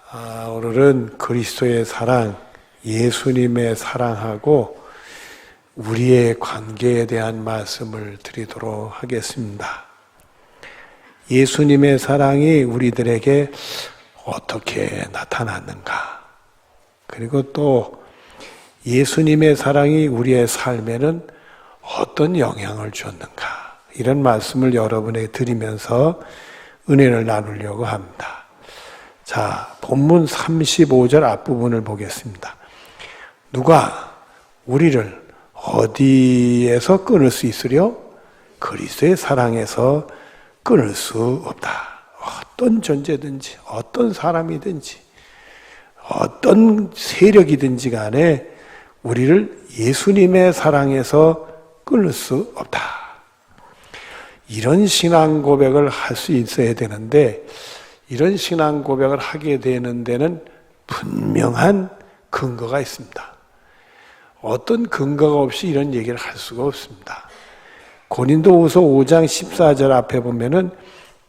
오늘은 그리스도의 사랑, 예수님의 사랑하고 우리의 관계에 대한 말씀을 드리도록 하겠습니다. 예수님의 사랑이 우리들에게 어떻게 나타났는가? 그리고 또 예수님의 사랑이 우리의 삶에는 어떤 영향을 줬는가? 이런 말씀을 여러분에게 드리면서 은혜를 나누려고 합니다. 자, 본문 35절 앞부분을 보겠습니다. 누가 우리를 어디에서 끊을 수 있으려? 그리스도의 사랑에서 끊을 수 없다. 어떤 존재든지, 어떤 사람이든지, 어떤 세력이든지 간에 우리를 예수님의 사랑에서 끊을 수 없다. 이런 신앙 고백을 할 수 있어야 되는데, 이런 신앙 고백을 하게 되는 데는 분명한 근거가 있습니다. 어떤 근거가 없이 이런 얘기를 할 수가 없습니다. 고린도후서 5장 14절 앞에 보면은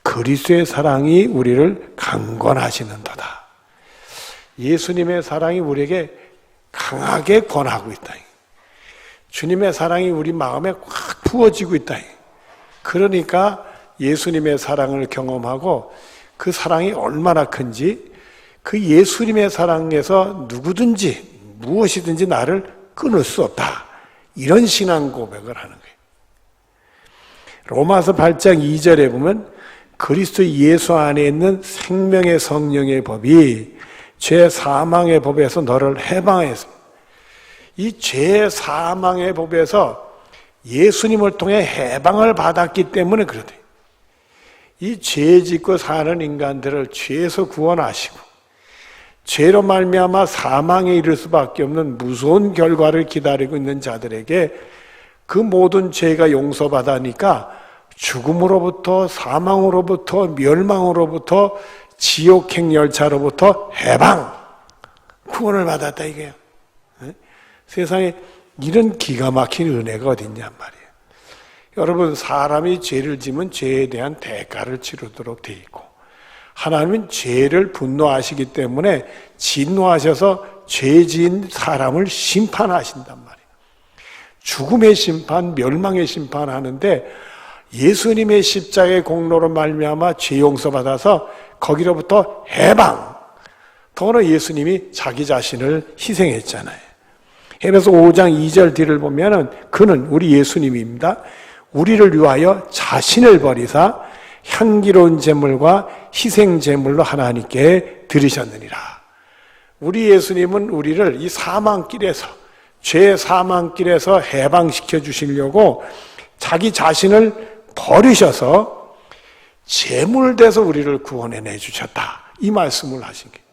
그리스도의 사랑이 우리를 강권하시는도다. 예수님의 사랑이 우리에게 강하게 권하고 있다. 주님의 사랑이 우리 마음에 확 부어지고 있다. 그러니까 예수님의 사랑을 경험하고 그 사랑이 얼마나 큰지, 그 예수님의 사랑에서 누구든지 무엇이든지 나를 끊을 수 없다. 이런 신앙 고백을 하는 거예요. 로마서 8장 2절에 보면 그리스도 예수 안에 있는 생명의 성령의 법이 죄 사망의 법에서 너를 해방했습니다. 이 죄 사망의 법에서 예수님을 통해 해방을 받았기 때문에 그렇대요. 이 죄 짓고 사는 인간들을 죄에서 구원하시고 죄로 말미암아 사망에 이를 수밖에 없는 무서운 결과를 기다리고 있는 자들에게 그 모든 죄가 용서받으니까 죽음으로부터 사망으로부터 멸망으로부터 지옥행 열차로부터 해방, 구원을 받았다 이게요. 세상에 이런 기가 막힌 은혜가 어딨냔 말이에요. 여러분, 사람이 죄를 지면 죄에 대한 대가를 치르도록 돼 있고, 하나님은 죄를 분노하시기 때문에 진노하셔서 죄 지은 사람을 심판하신단 말이에요. 죽음의 심판, 멸망의 심판하는데 예수님의 십자가의 공로로 말미암아 죄 용서받아서 거기로부터 해방. 더구나 예수님이 자기 자신을 희생했잖아요. 에베소 5장 2절 뒤를 보면은 그는 우리 예수님입니다. 우리를 위하여 자신을 버리사 향기로운 제물과 희생 제물로 하나님께 드리셨느니라. 우리 예수님은 우리를 이 사망길에서, 죄 사망길에서 해방시켜 주시려고 자기 자신을 버리셔서 제물돼서 우리를 구원해 주셨다. 이 말씀을 하신 거예요.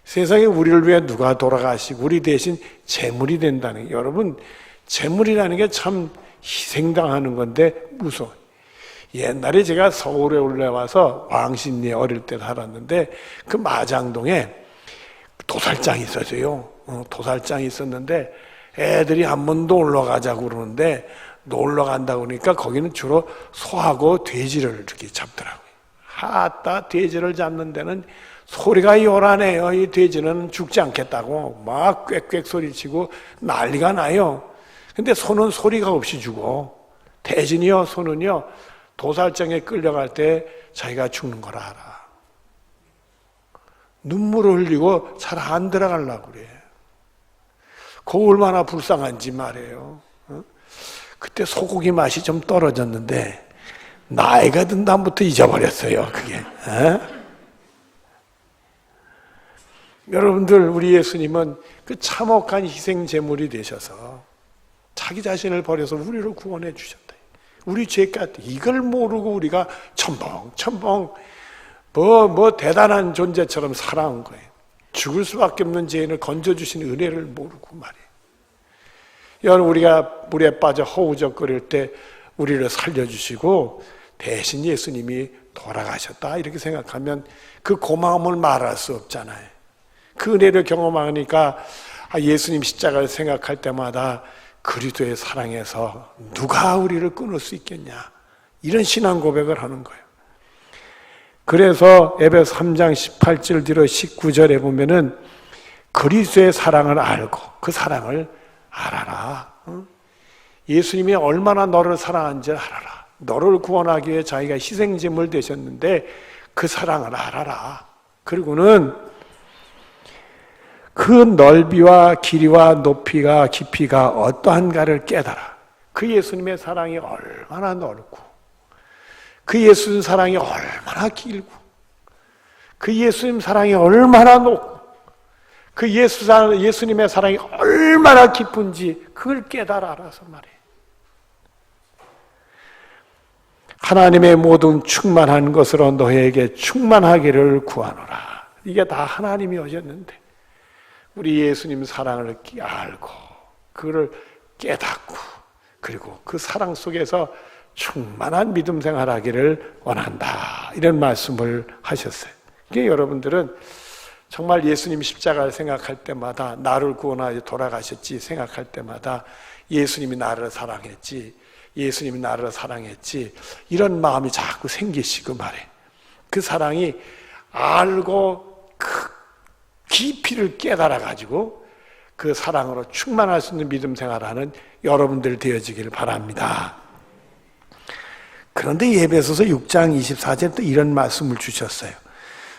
세상에 우리를 위해 누가 돌아가시고 우리 대신 제물이 된다는 게, 여러분, 제물이라는 게 참 희생당하는 건데 무서워요. 옛날에 제가 서울에 올라와서 왕십리에 어릴 때 살았는데 그 마장동에 도살장이 있었어요. 도살장이 있었는데 애들이 한 번 더 올라가자고 그러는데 놀러 간다고 그러니까 거기는 주로 소하고 돼지를 이렇게 잡더라고요. 하따 돼지를 잡는 데는 소리가 요란해요. 이 돼지는 죽지 않겠다고 막 꽥꽥 소리치고 난리가 나요. 근데 소는 소리가 없이 죽어. 대신이요, 소는요, 도살장에 끌려갈 때 자기가 죽는 걸 알아. 눈물을 흘리고 잘 안 들어가려고 그래. 그거 얼마나 불쌍한지 말이에요. 그때 소고기 맛이 좀 떨어졌는데 나이가 든 다음부터 잊어버렸어요, 그게. 여러분들, 우리 예수님은 그 참혹한 희생 제물이 되셔서 자기 자신을 버려서 우리를 구원해 주셨다. 우리 죄가 이걸 모르고 우리가 첨벙 뭐 대단한 존재처럼 살아온 거예요. 죽을 수밖에 없는 죄인을 건져주신 은혜를 모르고 말이에요. 여러분, 우리가 물에 빠져 허우적거릴 때 우리를 살려주시고 대신 예수님이 돌아가셨다 이렇게 생각하면 그 고마움을 말할 수 없잖아요. 그 은혜를 경험하니까 예수님 십자가를 생각할 때마다 그리스도의 사랑에서 누가 우리를 끊을 수 있겠냐, 이런 신앙 고백을 하는 거예요. 그래서 에베소 3장 18절 뒤로 19절에 보면은 그리스도의 사랑을 알고 그 사랑을 알아라. 예수님이 얼마나 너를 사랑한지 알아라. 너를 구원하기 위해 자기가 희생제물 되셨는데 그 사랑을 알아라. 그리고는 그 넓이와 길이와 높이가 깊이가 어떠한가를 깨달아. 그 예수님의 사랑이 얼마나 넓고 그 예수님 사랑이 얼마나 길고 그 예수님 사랑이 얼마나 높고 그 예수님의 사랑이 얼마나 깊은지 그걸 깨달아 알아서 말해. 하나님의 모든 충만한 것으로 너에게 충만하기를 구하노라. 이게 다 하나님이 오셨는데 우리 예수님 사랑을 알고 그를 깨닫고 그리고 그 사랑 속에서 충만한 믿음 생활하기를 원한다. 이런 말씀을 하셨어요. 그게 여러분들은 정말 예수님 십자가를 생각할 때마다 나를 구원하여 돌아가셨지 생각할 때마다 예수님이 나를 사랑했지 예수님이 나를 사랑했지 이런 마음이 자꾸 생기시고 말해. 그 사랑이 알고 그 깊이를 깨달아 가지고 그 사랑으로 충만할 수 있는 믿음 생활하는 여러분들 되어지길 바랍니다. 그런데 에베소서 6장 24절에 또 이런 말씀을 주셨어요.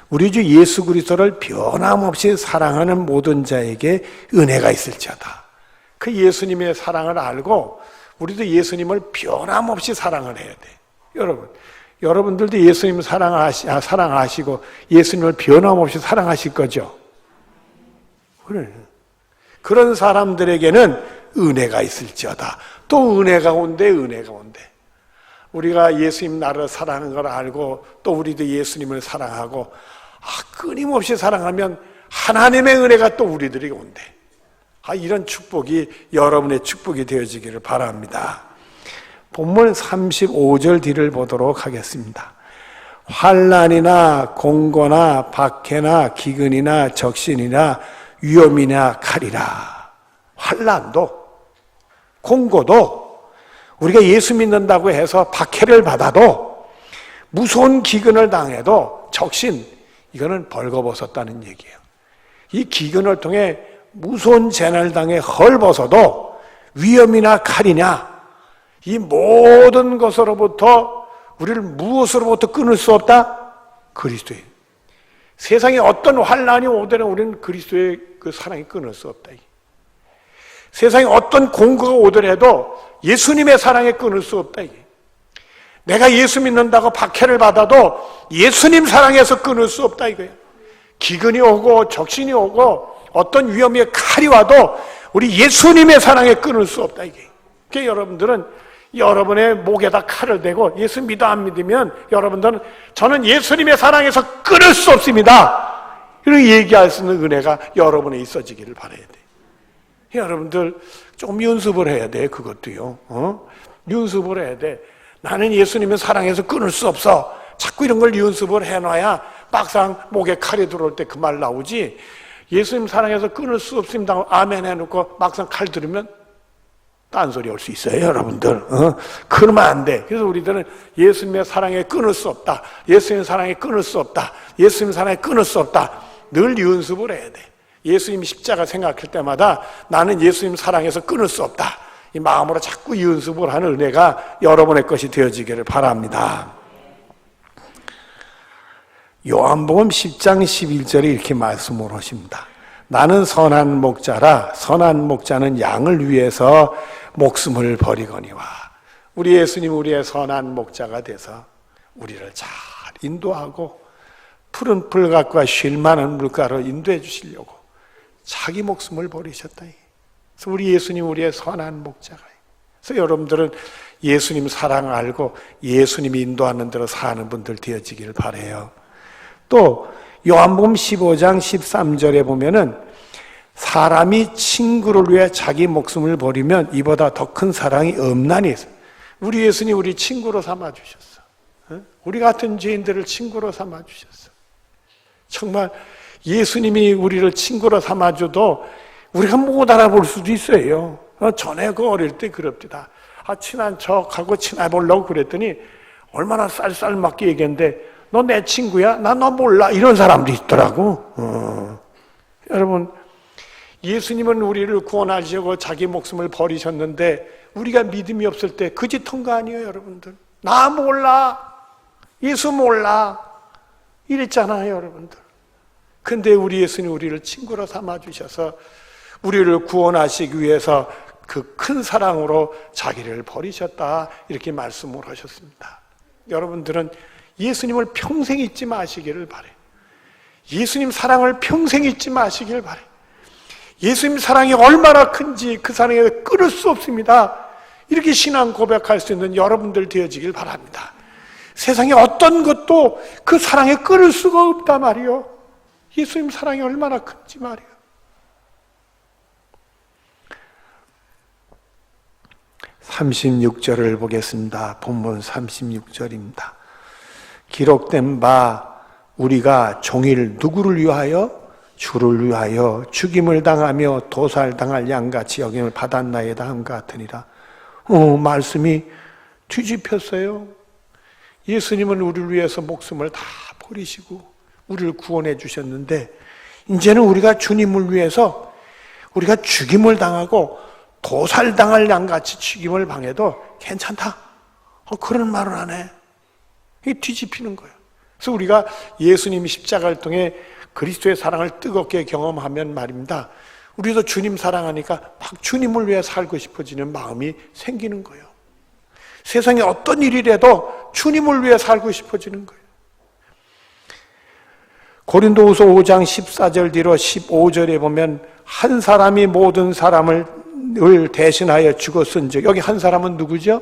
우리 주 예수 그리스도를 변함없이 사랑하는 모든 자에게 은혜가 있을지어다. 그 예수님의 사랑을 알고 우리도 예수님을 변함없이 사랑을 해야 돼. 여러분들도 예수님 사랑하시고 예수님을 변함없이 사랑하실 거죠? 그래. 그런 사람들에게는 은혜가 있을지어다. 또 은혜가 온대. 우리가 예수님 나를 사랑하는 걸 알고 또 우리도 예수님을 사랑하고 끊임없이 사랑하면 하나님의 은혜가 또 우리들에게 온대. 이런 축복이 여러분의 축복이 되어지기를 바랍니다. 본문 35절 뒤를 보도록 하겠습니다. 환난이나 공고나 박해나 기근이나 적신이나 위험이나 칼이라. 환난도 공고도 우리가 예수 믿는다고 해서 박해를 받아도 무서운 기근을 당해도 적신 이거는 벌거벗었다는 얘기예요. 이 기근을 통해 무서운 재난을 당해 헐벗어도 위험이나 칼이냐 이 모든 것으로부터 우리를 무엇으로부터 끊을 수 없다? 그리스도의 세상에 어떤 환난이 오더라도 우리는 그리스도의 그 사랑이 끊을 수 없다. 세상에 어떤 공고가 오더라도 예수님의 사랑에 끊을 수 없다. 내가 예수 믿는다고 박해를 받아도 예수님 사랑에서 끊을 수 없다 이거야. 기근이 오고 적신이 오고 어떤 위험의 칼이 와도 우리 예수님의 사랑에 끊을 수 없다 이게. 그러니까 여러분들은 여러분의 목에다 칼을 대고 예수 믿어 안 믿으면 여러분들은 저는 예수님의 사랑에서 끊을 수 없습니다. 이렇게 얘기할 수 있는 은혜가 여러분에 있어지기를 바라야 돼. 여러분들 좀 연습을 해야 돼. 그것도요. 연습을 해야 돼. 나는 예수님의 사랑에서 끊을 수 없어. 자꾸 이런 걸 연습을 해놔야 막상 목에 칼이 들어올 때 그 말 나오지. 예수님 사랑에서 끊을 수 없습니다. 아멘 해놓고 막상 칼 들으면 딴소리 올 수 있어요, 여러분들. 그러면 안 돼. 그래서 우리들은 예수님의 사랑에 끊을 수 없다. 예수님 사랑에 끊을 수 없다. 예수님 사랑에 끊을 수 없다. 늘 연습을 해야 돼. 예수님 십자가 생각할 때마다 나는 예수님 사랑에서 끊을 수 없다. 이 마음으로 자꾸 연습을 하는 은혜가 여러분의 것이 되어지기를 바랍니다. 요한복음 10장 11절에 이렇게 말씀을 하십니다. 나는 선한 목자라. 선한 목자는 양을 위해서 목숨을 버리거니와. 우리 예수님 우리의 선한 목자가 돼서 우리를 잘 인도하고 푸른 풀밭과 쉴 만한 물가로 인도해 주시려고 자기 목숨을 버리셨다. 그래서 우리 예수님 우리의 선한 목자가. 그래서 여러분들은 예수님 사랑 알고 예수님이 인도하는 대로 사는 분들 되어지길 바라요. 또 요한복음 15장 13절에 보면은 사람이 친구를 위해 자기 목숨을 버리면 이보다 더 큰 사랑이 없나니. 우리 예수님 우리 친구로 삼아주셨어. 우리 같은 죄인들을 친구로 삼아주셨어. 정말 예수님이 우리를 친구로 삼아줘도 우리가 못 알아볼 수도 있어요. 전에 그 어릴 때 그럽디다. 친한 척하고 친해보려고 그랬더니 얼마나 쌀쌀맞게 얘기했는데 너 내 친구야? 나 너 몰라. 이런 사람도 있더라고. 여러분, 예수님은 우리를 구원하시고 자기 목숨을 버리셨는데 우리가 믿음이 없을 때 그 짓 한 거 아니에요, 여러분들? 나 몰라. 예수 몰라. 이랬잖아요, 여러분들. 근데 우리 예수님 우리를 친구로 삼아주셔서 우리를 구원하시기 위해서 그 큰 사랑으로 자기를 버리셨다. 이렇게 말씀을 하셨습니다. 여러분들은 예수님을 평생 잊지 마시기를 바래요. 예수님 사랑을 평생 잊지 마시길 바래요. 예수님 사랑이 얼마나 큰지 그 사랑에 끊을 수 없습니다. 이렇게 신앙 고백할 수 있는 여러분들 되어지길 바랍니다. 세상에 어떤 것도 그 사랑에 끊을 수가 없단 말이요. 예수님 사랑이 얼마나 큰지 말이요. (36절을) 보겠습니다. 본문 36절입니다. 기록된 바 우리가 종일 누구를 위하여? 주를 위하여 죽임을 당하며 도살당할 양같이 여김을 받았나이다 함 같으니라. 말씀이 뒤집혔어요. 예수님은 우리를 위해서 목숨을 다 버리시고 우리를 구원해 주셨는데 이제는 우리가 주님을 위해서 우리가 죽임을 당하고 도살당할 양같이 죽임을 당해도 괜찮다. 그런 말을 안 해. 이게 뒤집히는 거예요. 그래서 우리가 예수님이 십자가를 통해 그리스도의 사랑을 뜨겁게 경험하면 말입니다. 우리도 주님 사랑하니까 막 주님을 위해 살고 싶어지는 마음이 생기는 거예요. 세상에 어떤 일이라도 주님을 위해 살고 싶어지는 거예요. 고린도후서 5장 14절 뒤로 15절에 보면 한 사람이 모든 사람을 대신하여 죽었은즉, 여기 한 사람은 누구죠?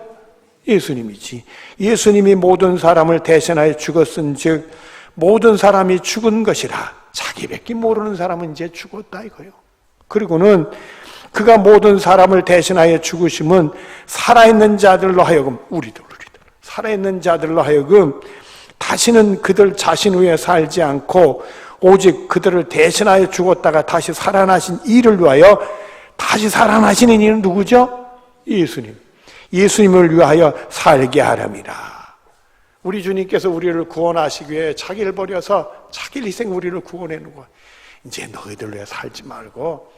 예수님이지. 예수님이 모든 사람을 대신하여 죽었은즉 모든 사람이 죽은 것이라. 자기밖에 모르는 사람은 이제 죽었다 이거예요. 그리고는 그가 모든 사람을 대신하여 죽으심은 살아있는 자들로 하여금, 우리들 살아있는 자들로 하여금 다시는 그들 자신 위에 살지 않고 오직 그들을 대신하여 죽었다가 다시 살아나신 이를 위하여, 다시 살아나시는 이는 누구죠? 예수님. 예수님을 위하여 살게 하렵니다. 우리 주님께서 우리를 구원하시기 위해 자기를 버려서 자기를 희생 우리를 구원해놓고, 이제 너희들 위해 살지 말고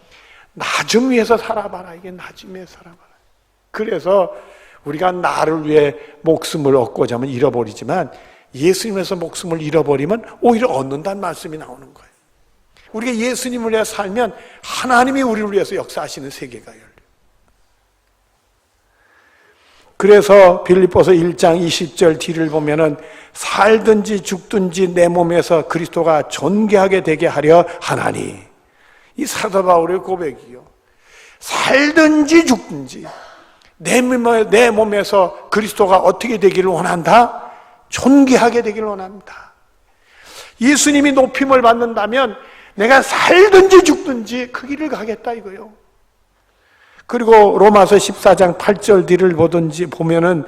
나 좀 위해서 살아봐라. 이게 나 좀 위해서 살아봐라. 그래서 우리가 나를 위해 목숨을 얻고자 하면 잃어버리지만 예수님에서 목숨을 잃어버리면 오히려 얻는다는 말씀이 나오는 거예요. 우리가 예수님을 위해 살면 하나님이 우리를 위해서 역사하시는 세계가 열려요. 그래서 빌립보서 1장 20절 뒤를 보면은 살든지 죽든지 내 몸에서 그리스도가 존귀하게 되게 하려 하나니, 이 사도 바울의 고백이요. 살든지 죽든지 내 몸에서 그리스도가 어떻게 되기를 원한다? 존귀하게 되기를 원합니다. 예수님이 높임을 받는다면 내가 살든지 죽든지 그 길을 가겠다 이거요. 그리고 로마서 14장 8절 뒤를 보면은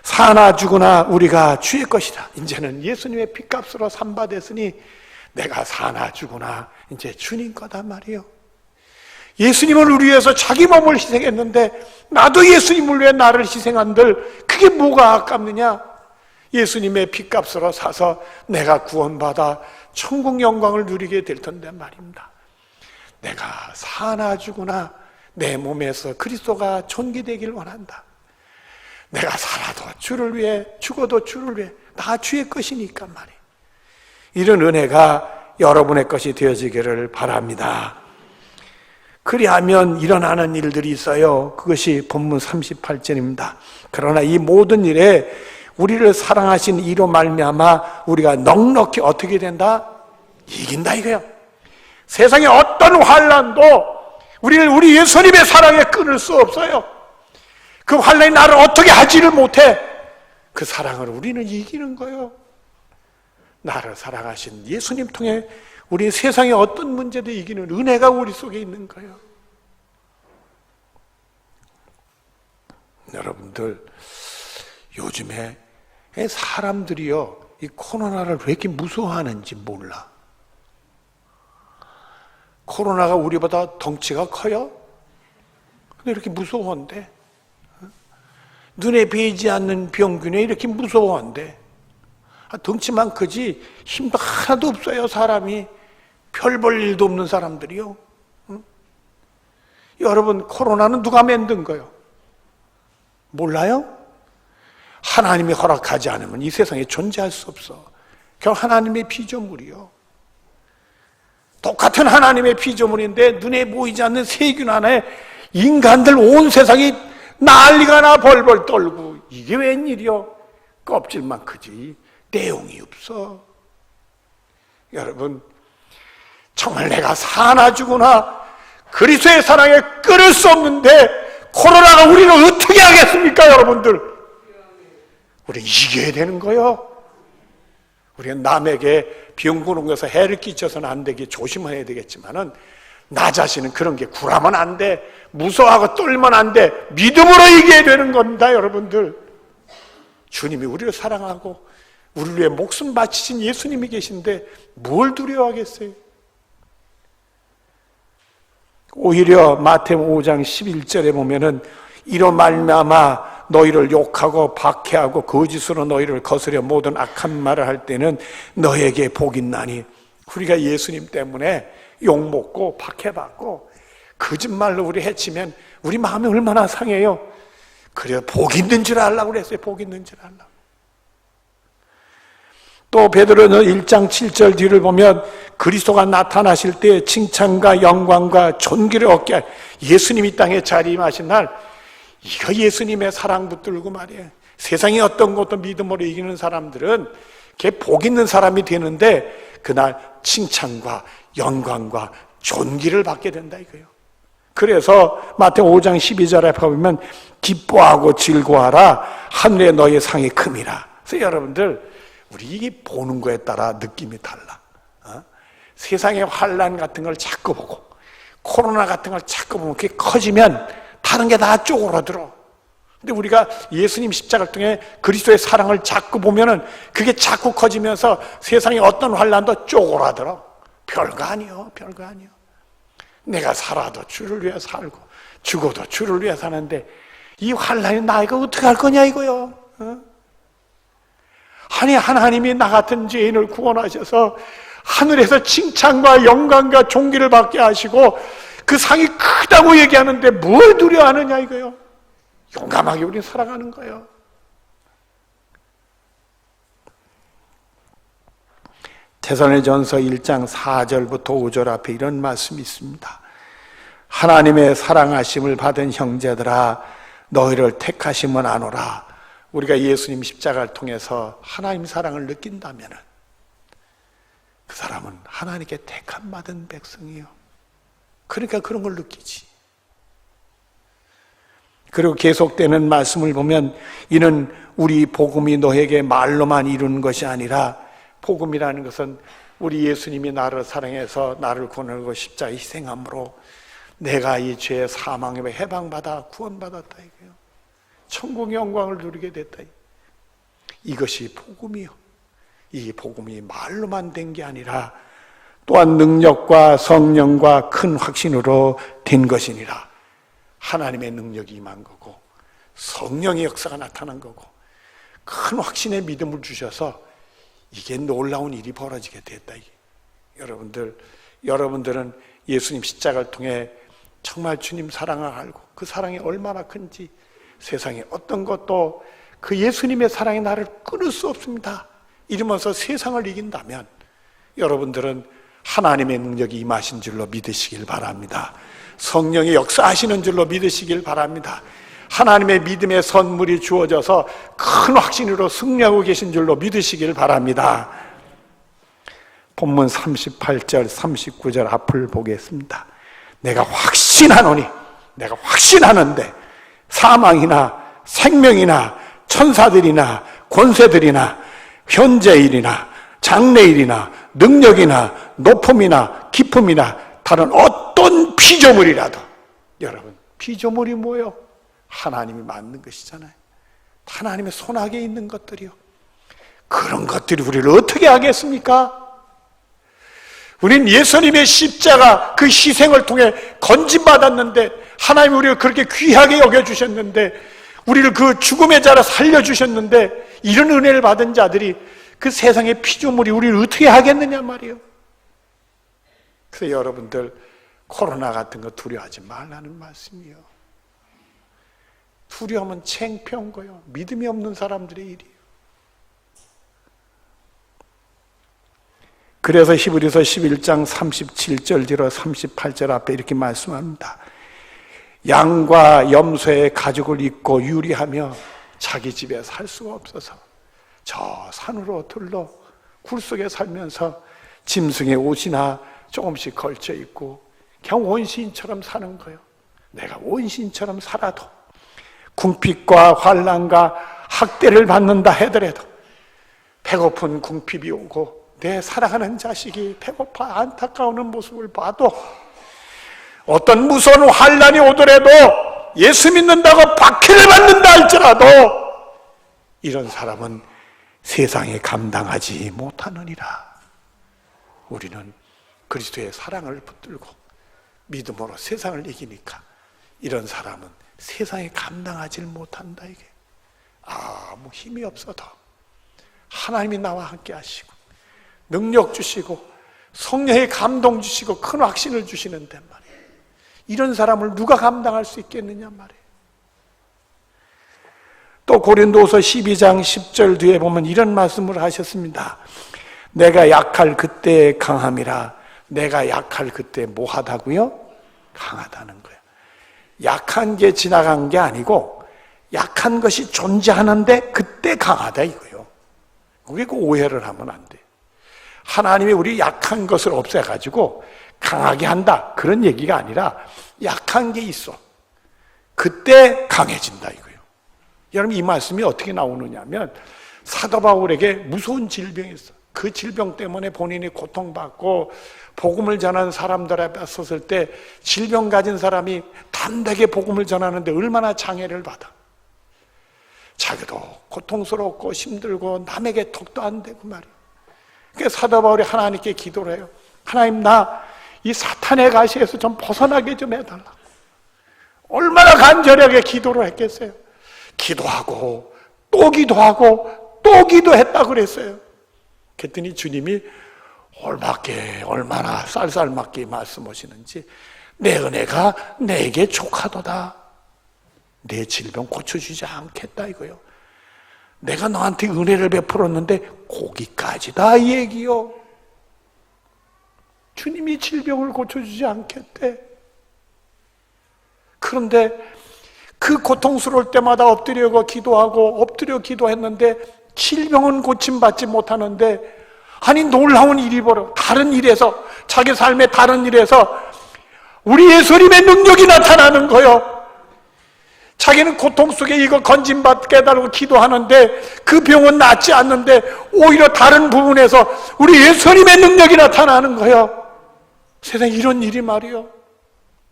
사나 죽으나 우리가 주의 것이다. 이제는 예수님의 피값으로 삼받았으니 내가 사나 죽으나 이제 주님 거단 말이에요. 예수님을 우리 위해서 자기 몸을 희생했는데 나도 예수님을 위해 나를 희생한들 그게 뭐가 아깝느냐? 예수님의 피값으로 사서 내가 구원받아 천국 영광을 누리게 될 텐데 말입니다. 내가 사나 죽으나 내 몸에서 그리스도가 존귀되길 원한다. 내가 살아도 주를 위해, 죽어도 주를 위해, 다 주의 것이니까 말이에요. 이런 은혜가 여러분의 것이 되어지기를 바랍니다. 그리하면 일어나는 일들이 있어요. 그것이 본문 38절입니다. 그러나 이 모든 일에 우리를 사랑하신 이로 말미암아 우리가 넉넉히 어떻게 된다? 이긴다 이거예요. 세상에 어떤 환난도 우리 예수님의 사랑에 끊을 수 없어요. 그 환난이 나를 어떻게 하지를 못해. 그 사랑을 우리는 이기는 거예요. 나를 사랑하신 예수님 통해 우리 세상의 어떤 문제도 이기는 은혜가 우리 속에 있는 거예요. 여러분들, 요즘에 사람들이요, 이 코로나를 왜 이렇게 무서워하는지 몰라. 코로나가 우리보다 덩치가 커요? 근데 이렇게 무서워한데? 눈에 보이지 않는 병균에 이렇게 무서워한데? 덩치만 크지 힘도 하나도 없어요. 사람이 별 볼 일도 없는 사람들이요. 응? 여러분, 코로나는 누가 만든 거요? 몰라요? 하나님이 허락하지 않으면 이 세상에 존재할 수 없어. 결국 하나님의 피조물이요. 똑같은 하나님의 피조물인데 눈에 보이지 않는 세균 하나에 인간들 온 세상이 난리가 나 벌벌 떨고, 이게 웬일이요? 껍질만 크지 내용이 없어. 여러분, 정말 내가 사나 죽으나 그리스도의 사랑에 끊을 수 없는데 코로나가 우리를 어떻게 하겠습니까? 여러분들, 우리 이겨야 되는 거요. 우리는 남에게 병 부는 것에서 해를 끼쳐서는 안 되게 조심해야 되겠지만은, 나 자신은 그런 게 굴하면 안 돼. 무서워하고 떨면 안 돼. 믿음으로 이겨야 되는 겁니다. 여러분들, 주님이 우리를 사랑하고 우리를 위해 목숨 바치신 예수님이 계신데 뭘 두려워하겠어요? 오히려 마태복음 5장 11절에 보면은, 이로 말미암아 너희를 욕하고 박해하고 거짓으로 너희를 거스려 모든 악한 말을 할 때는 너에게 복이 있나니. 우리가 예수님 때문에 욕먹고 박해받고 거짓말로 우리 해치면 우리 마음이 얼마나 상해요. 그래서 복 있는 줄 알라고 그랬어요. 복 있는 줄 알라고. 또 베드로는 1장 7절 뒤를 보면, 그리스도가 나타나실 때 칭찬과 영광과 존귀를 얻게 할, 예수님이 땅에 자리임하신 날, 이거 예수님의 사랑 붙들고 말이에요. 세상에 어떤 것도 믿음으로 이기는 사람들은 걔 복 있는 사람이 되는데 그날 칭찬과 영광과 존귀를 받게 된다 이거예요. 그래서 마태복음 5장 12절에 보면, 기뻐하고 즐거워하라, 하늘에 너의 상이 큼이라. 그래서 여러분들, 우리 이게 보는 거에 따라 느낌이 달라. 세상의 환난 같은 걸 자꾸 보고 코로나 같은 걸 자꾸 보면 그게 커지면 다른 게 다 쪼그라들어. 근데 우리가 예수님 십자가를 통해 그리스도의 사랑을 자꾸 보면은 그게 자꾸 커지면서 세상의 어떤 환난도 쪼그라들어. 별거 아니요, 별거 아니요. 내가 살아도 주를 위해 살고 죽어도 주를 위해 사는데 이 환난이 나 이거 어떻게 할 거냐 이거요. 아니, 하나님이 나 같은 죄인을 구원하셔서 하늘에서 칭찬과 영광과 존귀를 받게 하시고 그 상이 크다고 얘기하는데 뭘 두려워하느냐 이거요. 용감하게 우리 살아가는 거예요. 데살로니가전서 1장 4절부터 5절 앞에 이런 말씀이 있습니다. 하나님의 사랑하심을 받은 형제들아, 너희를 택하심은 아노라. 우리가 예수님 십자가를 통해서 하나님 사랑을 느낀다면 그 사람은 하나님께 택함 받은 백성이에요. 그러니까 그런 걸 느끼지. 그리고 계속되는 말씀을 보면, 이는 우리 복음이 너에게 말로만 이루는 것이 아니라, 복음이라는 것은 우리 예수님이 나를 사랑해서 나를 구원하고 십자가에 희생함으로 내가 이 죄의 사망에 해방받아 구원받았다 이거예요. 천국의 영광을 누리게 됐다. 이것이 복음이요. 이 복음이 말로만 된 게 아니라 또한 능력과 성령과 큰 확신으로 된 것이니라. 하나님의 능력이 임한 거고 성령의 역사가 나타난 거고 큰 확신의 믿음을 주셔서 이게 놀라운 일이 벌어지게 됐다. 여러분들은 예수님 십자가를 통해 정말 주님 사랑을 알고 그 사랑이 얼마나 큰지, 세상에 어떤 것도 그 예수님의 사랑이 나를 끊을 수 없습니다 이러면서 세상을 이긴다면, 여러분들은 하나님의 능력이 임하신 줄로 믿으시길 바랍니다. 성령이 역사하시는 줄로 믿으시길 바랍니다. 하나님의 믿음의 선물이 주어져서 큰 확신으로 승리하고 계신 줄로 믿으시길 바랍니다. 본문 38절 39절 앞을 보겠습니다. 내가 확신하노니, 내가 확신하는데 사망이나 생명이나 천사들이나 권세들이나 현재일이나 장래일이나 능력이나 높음이나 깊음이나 다른 어떤 피조물이라도, 여러분, 피조물이 뭐예요? 하나님이 만든 것이잖아요. 하나님의 손아귀에 있는 것들이요. 그런 것들이 우리를 어떻게 하겠습니까? 우린 예수님의 십자가 그 희생을 통해 건진받았는데, 하나님이 우리를 그렇게 귀하게 여겨주셨는데, 우리를 그 죽음의 자로 살려주셨는데, 이런 은혜를 받은 자들이 그 세상의 피조물이 우리를 어떻게 하겠느냐 말이에요. 그래서 여러분들 코로나 같은 거 두려워하지 말라는 말씀이요. 두려우면 창피한 거예요. 믿음이 없는 사람들의 일이에요. 그래서 히브리서 11장 37절 뒤로 38절 앞에 이렇게 말씀합니다. 양과 염소의 가죽을 입고 유리하며 자기 집에 살 수가 없어서 저 산으로 들러 굴 속에 살면서 짐승의 옷이나 조금씩 걸쳐 입고 그냥 원시인처럼 사는 거예요. 내가 원시인처럼 살아도 궁핍과 환난과 학대를 받는다 하더라도 배고픈 궁핍이 오고 내 사랑하는 자식이 배고파 안타까운 모습을 봐도 어떤 무서운 환난이 오더라도 예수 믿는다고 박해를 받는다 할지라도 이런 사람은 세상에 감당하지 못하느니라. 우리는 그리스도의 사랑을 붙들고 믿음으로 세상을 이기니까 이런 사람은 세상에 감당하지 못한다. 이게 아무 힘이 없어도 하나님이 나와 함께 하시고 능력 주시고 성령의 감동 주시고 큰 확신을 주시는데 말이에요. 이런 사람을 누가 감당할 수 있겠느냐 말이에요. 또 고린도서 12장 10절 뒤에 보면 이런 말씀을 하셨습니다. 내가 약할 그때 강함이라. 내가 약할 그때 뭐하다고요? 강하다는 거예요. 약한 게 지나간 게 아니고 약한 것이 존재하는데 그때 강하다 이거예요. 우리 그 오해를 하면 안 돼요. 하나님이 우리 약한 것을 없애가지고 강하게 한다 그런 얘기가 아니라 약한 게 있어. 그때 강해진다 이거예요. 여러분 이 말씀이 어떻게 나오느냐면 사도 바울에게 무서운 질병이 있어. 그 질병 때문에 본인이 고통받고 복음을 전하는 사람들 앞에 섰을 때 질병 가진 사람이 담대하게 복음을 전하는데 얼마나 장애를 받아. 자기도 고통스럽고 힘들고 남에게 덕도 안 되고 말이에요. 그래서 사도 바울이 하나님께 기도를 해요. 하나님 나 이 사탄의 가시에서 좀 벗어나게 좀 해달라. 얼마나 간절하게 기도를 했겠어요. 기도하고 또 기도하고 또 기도했다고 그랬어요. 그랬더니 주님이 얼마나 쌀쌀맞게 말씀하시는지 내 은혜가 내게 족하도다. 내 질병 고쳐주지 않겠다 이거요. 내가 너한테 은혜를 베풀었는데 거기까지다 이 얘기요. 주님이 질병을 고쳐주지 않겠대. 그런데 그 고통스러울 때마다 엎드려 기도했는데 질병은 고침받지 못하는데 아니 놀라운 일이 벌어. 다른 일에서 자기 삶의 다른 일에서 우리 예수님의 능력이 나타나는 거예요. 자기는 고통 속에 이거 건진받게 해달라고 기도하는데 그 병은 낫지 않는데 오히려 다른 부분에서 우리 예수님의 능력이 나타나는 거예요. 세상에 이런 일이 말이요.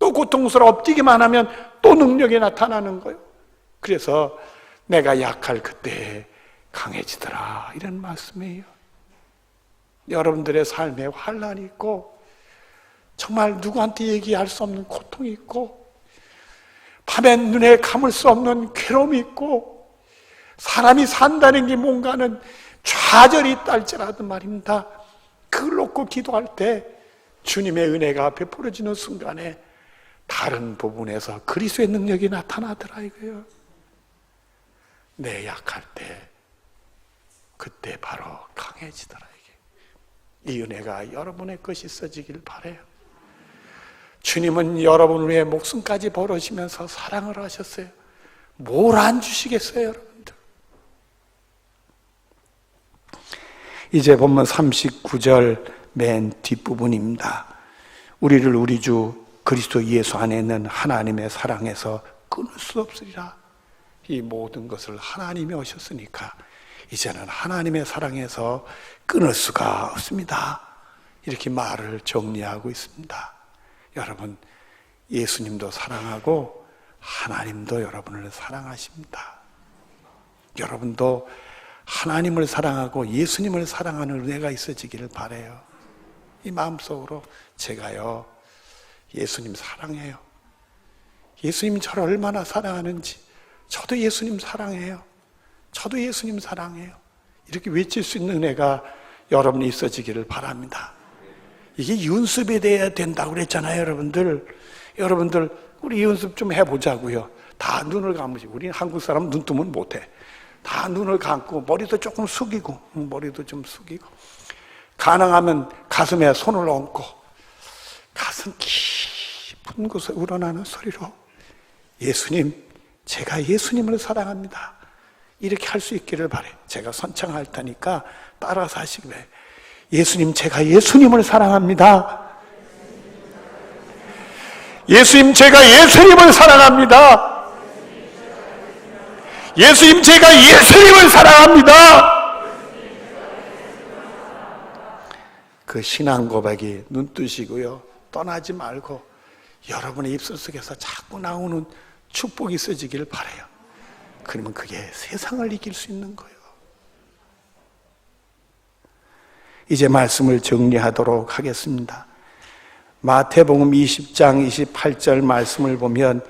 또 고통스러워 엎드기만 하면 또 능력이 나타나는 거예요. 그래서 내가 약할 그때 강해지더라 이런 말씀이에요. 여러분들의 삶에 환난이 있고 정말 누구한테 얘기할 수 없는 고통이 있고 밤에 눈에 감을 수 없는 괴로움이 있고 사람이 산다는 게 뭔가는 좌절이 있다 할지라도 말입니다. 그걸 놓고 기도할 때 주님의 은혜가 베풀어지는 순간에 다른 부분에서 그리스도의 능력이 나타나더라 이거예요. 내 약할 때 그때 바로 강해지더라 이게. 이 은혜가 여러분의 것이 있어지길 바라요. 주님은 여러분을 위해 목숨까지 버리시면서 사랑을 하셨어요. 뭘 안 주시겠어요 여러분들. 이제 본문 39절 맨 뒷부분입니다. 우리를 우리 주 그리스도 예수 안에 있는 하나님의 사랑에서 끊을 수 없으리라. 이 모든 것을 하나님이 오셨으니까 이제는 하나님의 사랑에서 끊을 수가 없습니다. 이렇게 말을 정리하고 있습니다. 여러분 예수님도 사랑하고 하나님도 여러분을 사랑하십니다. 여러분도 하나님을 사랑하고 예수님을 사랑하는 은혜가 있어지기를 바라요. 이 마음속으로 제가요 예수님 사랑해요. 예수님 저를 얼마나 사랑하는지 저도 예수님 사랑해요. 저도 예수님 사랑해요. 이렇게 외칠 수 있는 은혜가 여러분이 있어지기를 바랍니다. 이게 연습이 돼야 된다고 그랬잖아요, 여러분들. 여러분들, 우리 연습 좀 해보자고요. 다 눈을 감으시고, 우리는 한국 사람 눈 뜨면 못해. 다 눈을 감고, 머리도 조금 숙이고, 머리도 좀 숙이고, 가능하면 가슴에 손을 얹고, 가슴 깊은 곳에 우러나는 소리로, 예수님, 제가 예수님을 사랑합니다. 이렇게 할 수 있기를 바래. 제가 선창할 테니까 따라서 하시기 바래. 예수님, 제가 예수님을 사랑합니다. 예수님, 제가 예수님을 사랑합니다. 예수님, 제가 예수님을 사랑합니다. 그 신앙 고백이 눈 뜨시고요. 떠나지 말고 여러분의 입술 속에서 자꾸 나오는 축복이 있어지기를 바라요. 그러면 그게 세상을 이길 수 있는 거예요. 이제 말씀을 정리하도록 하겠습니다. 마태복음 20장 28절 말씀을 보면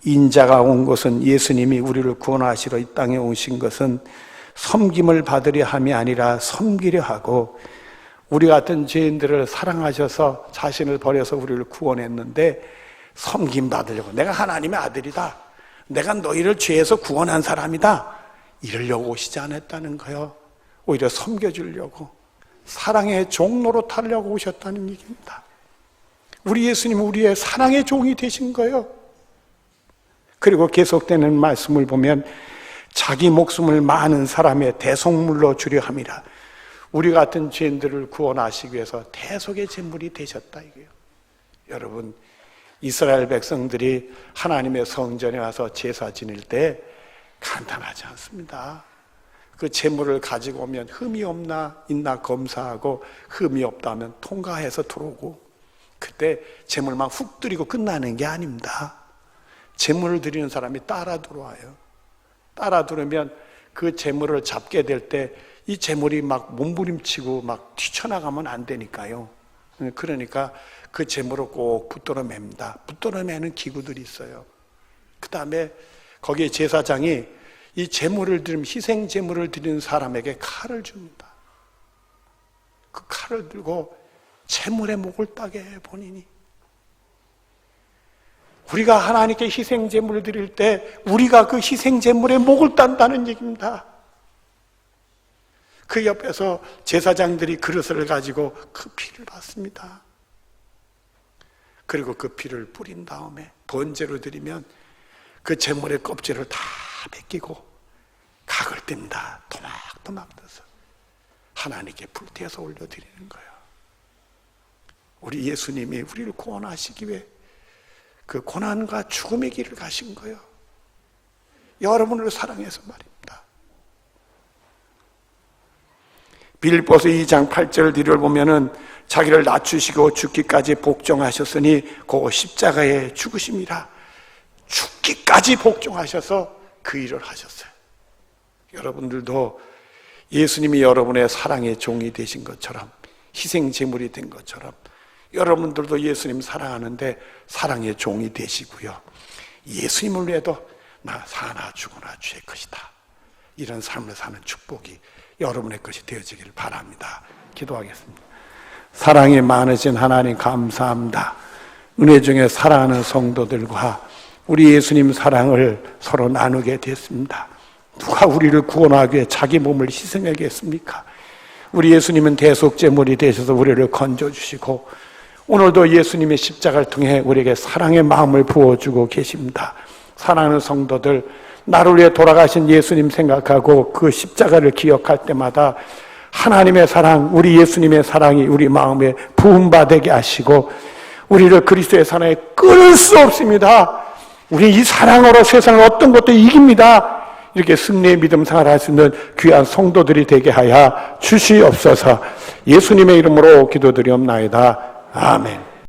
인자가 온 것은, 예수님이 우리를 구원하시러 이 땅에 오신 것은 섬김을 받으려 함이 아니라 섬기려 하고, 우리 같은 죄인들을 사랑하셔서 자신을 버려서 우리를 구원했는데 섬김 받으려고, 내가 하나님의 아들이다, 내가 너희를 죄에서 구원한 사람이다, 이러려고 오시지 않았다는 거예요. 오히려 섬겨주려고, 사랑의 종로로 타려고 오셨다는 얘기입니다. 우리 예수님은 우리의 사랑의 종이 되신 거예요. 그리고 계속되는 말씀을 보면 자기 목숨을 많은 사람의 대속물로 주려 함이라. 우리 같은 죄인들을 구원하시기 위해서 대속의 제물이 되셨다 이거예요. 여러분, 이스라엘 백성들이 하나님의 성전에 와서 제사 지낼 때 간단하지 않습니다. 그 제물을 가지고 오면 흠이 없나 있나 검사하고, 흠이 없다면 통과해서 들어오고, 그때 제물만 훅 드리고 끝나는 게 아닙니다. 제물을 드리는 사람이 따라 들어와요. 따라 들어오면 그 제물을 잡게 될 때 이 제물이 막 몸부림치고 막 튀쳐나가면 안 되니까요. 그러니까 그 제물을 꼭 붙들어 맵니다. 붙들어 매는 기구들이 있어요. 그 다음에 거기에 제사장이 이 제물을 드리면, 희생 제물을 드리는 사람에게 칼을 줍니다. 그 칼을 들고 제물의 목을 따게 본인이. 우리가 하나님께 희생 제물을 드릴 때 우리가 그 희생 제물의 목을 딴다는 얘기입니다. 그 옆에서 제사장들이 그릇을 가지고 그 피를 받습니다. 그리고 그 피를 뿌린 다음에 번제로 드리면 그 제물의 껍질을 다 벗기고 각을 뗍니다. 토막토막 떠서 하나님께 불태워서 올려드리는 거예요. 우리 예수님이 우리를 구원하시기 위해 그 고난과 죽음의 길을 가신 거예요. 여러분을 사랑해서 말입니다. 빌립보서 2장 8절 뒤를 보면은 자기를 낮추시고 죽기까지 복종하셨으니 그 십자가의 죽으심이라. 죽기까지 복종하셔서 그 일을 하셨어요. 여러분들도 예수님이 여러분의 사랑의 종이 되신 것처럼, 희생 제물이 된 것처럼, 여러분들도 예수님 사랑하는데 사랑의 종이 되시고요. 예수님을 위해도 나 사나 죽으나 주의 것이다, 이런 삶을 사는 축복이 여러분의 것이 되어지기를 바랍니다. 기도하겠습니다. 사랑이 많으신 하나님 감사합니다. 은혜 중에 사랑하는 성도들과 우리 예수님 사랑을 서로 나누게 됐습니다. 누가 우리를 구원하기 위해 자기 몸을 희생하겠습니까? 우리 예수님은 대속제물이 되셔서 우리를 건져주시고, 오늘도 예수님의 십자가를 통해 우리에게 사랑의 마음을 부어주고 계십니다. 사랑하는 성도들, 나를 위해 돌아가신 예수님 생각하고 그 십자가를 기억할 때마다 하나님의 사랑, 우리 예수님의 사랑이 우리 마음에 부음받게 하시고, 우리를 그리스도의 사랑에 끊을 수 없습니다. 우리 이 사랑으로 세상을 어떤 것도 이깁니다. 이렇게 승리의 믿음 생활을 할 수 있는 귀한 성도들이 되게 하여 주시옵소서. 예수님의 이름으로 기도드리옵나이다. 아멘.